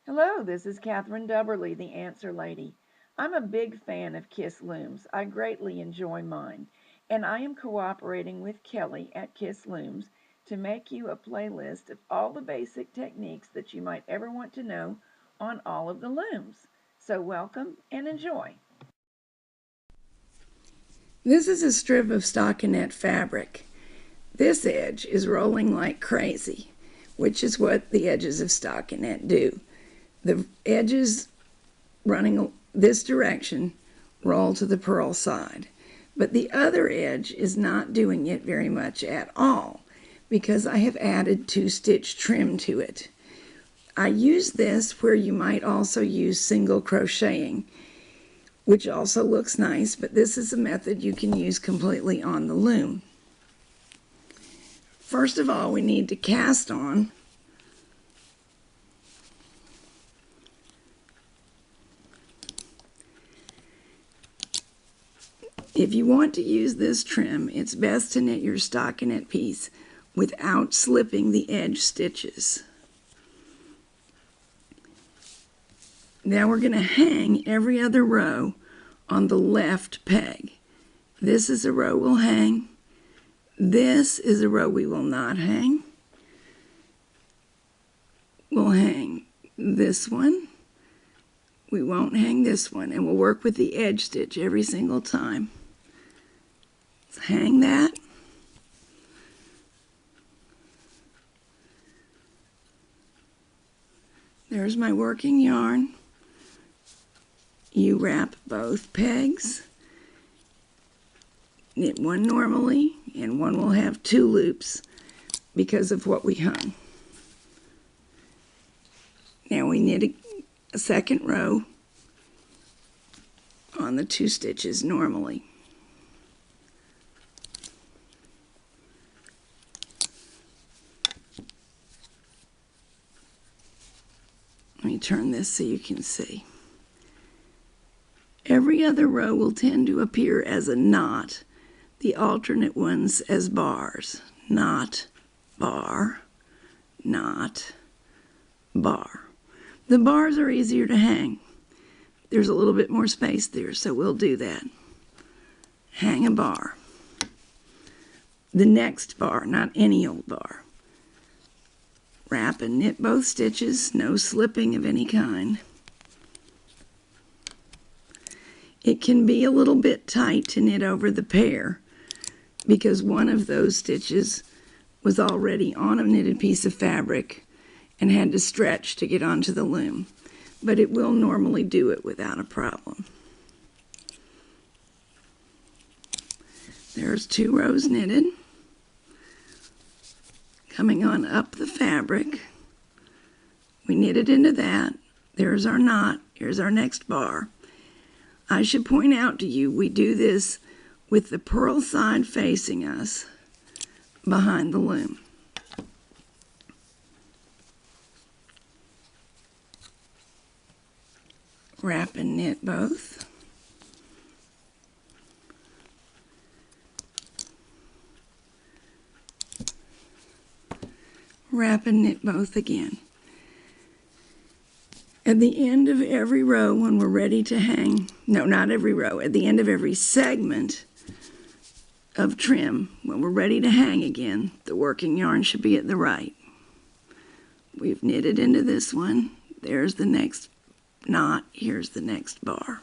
Hello, this is Catherine Dubberly, the Answer Lady. I'm a big fan of Kiss Looms. I greatly enjoy mine, and I am cooperating with Kelly at Kiss Looms to make you a playlist of all the basic techniques that you might ever want to know on all of the looms. So welcome and enjoy. This is a strip of stockinette fabric. This edge is rolling like crazy, which is what the edges of stockinette do. The edges running this direction roll to the purl side, but the other edge is not doing it very much at all because I have added 2-stitch trim to it. I use this where you might also use single crocheting, which also looks nice, but this is a method you can use completely on the loom. First of all, we need to cast on If you want to use this trim, it's best to knit your stockinette piece without slipping the edge stitches. Now we're going to hang every other row on the left peg. This is a row we'll hang. This is a row we will not hang. We'll hang this one. We won't hang this one, and we'll work with the edge stitch every single time. Let's hang that. There's my working yarn. You wrap both pegs. Knit one normally, and one will have 2 loops because of what we hung. Now we knit a second row on the 2 stitches normally. Let me turn this so you can see. Every other row will tend to appear as a knot, the alternate ones as bars. Knot, bar, knot, bar. The bars are easier to hang. There's a little bit more space there, so we'll do that. Hang a bar. The next bar, not any old bar. Wrap and knit both stitches, no slipping of any kind. It can be a little bit tight to knit over the pair because one of those stitches was already on a knitted piece of fabric and had to stretch to get onto the loom, but it will normally do it without a problem. There's 2 rows knitted. Coming on up the fabric, we knitted into that. There's our knot. Here's our next bar. I should point out to you, we do this with the purl side facing us behind the loom. Wrap and knit both. Wrap and knit both again. At the end of every row, when we're ready to hang, no, not every row, at the end of every segment of trim, when we're ready to hang again, the working yarn should be at the right. We've knitted into this one. There's the next knot. Here's the next bar.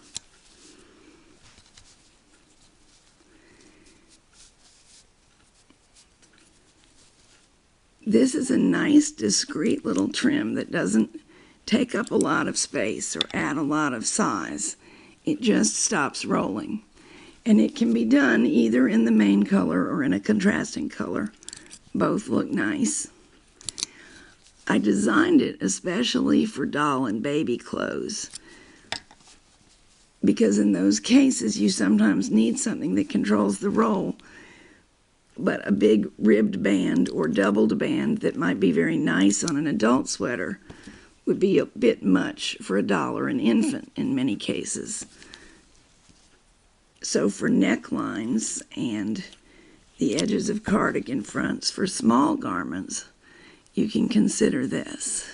This is a nice, discreet little trim that doesn't take up a lot of space or add a lot of size. It just stops rolling. And it can be done either in the main color or in a contrasting color. Both look nice. I designed it especially for doll and baby clothes because in those cases you sometimes need something that controls the roll, but a big ribbed band or doubled band that might be very nice on an adult sweater would be a bit much for a doll or an infant in many cases. So for necklines and the edges of cardigan fronts for small garments, you can consider this.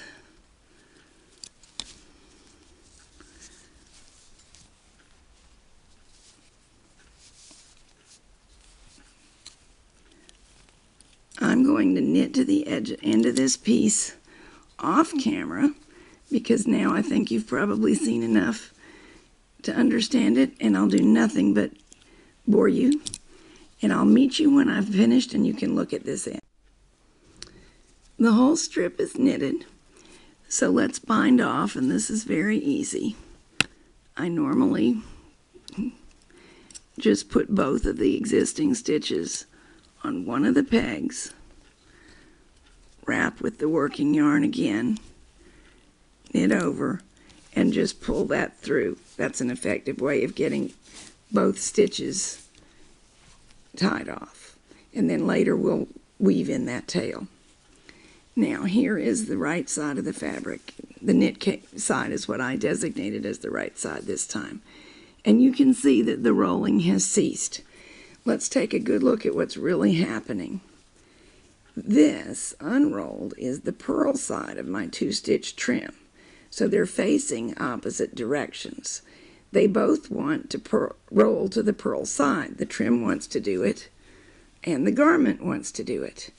going to knit to the end of this piece off camera, because now I think you've probably seen enough to understand it, and I'll do nothing but bore you. And I'll meet you when I've finished and you can look at this end. The whole strip is knitted, so let's bind off, and this is very easy. I normally just put both of the existing stitches on one of the pegs, wrap with the working yarn again, knit over, and just pull that through. That's an effective way of getting both stitches tied off. And then later we'll weave in that tail. Now here is the right side of the fabric. The knit side is what I designated as the right side this time. And you can see that the rolling has ceased. Let's take a good look at what's really happening. This unrolled is the purl side of my 2-stitch trim. So they're facing opposite directions. They both want to roll to the purl side. The trim wants to do it, and the garment wants to do it.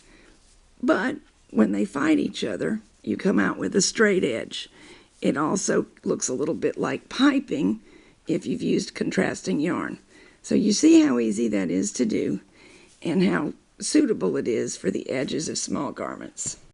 But when they fight each other, you come out with a straight edge. It also looks a little bit like piping if you've used contrasting yarn. So you see how easy that is to do and how suitable it is for the edges of small garments.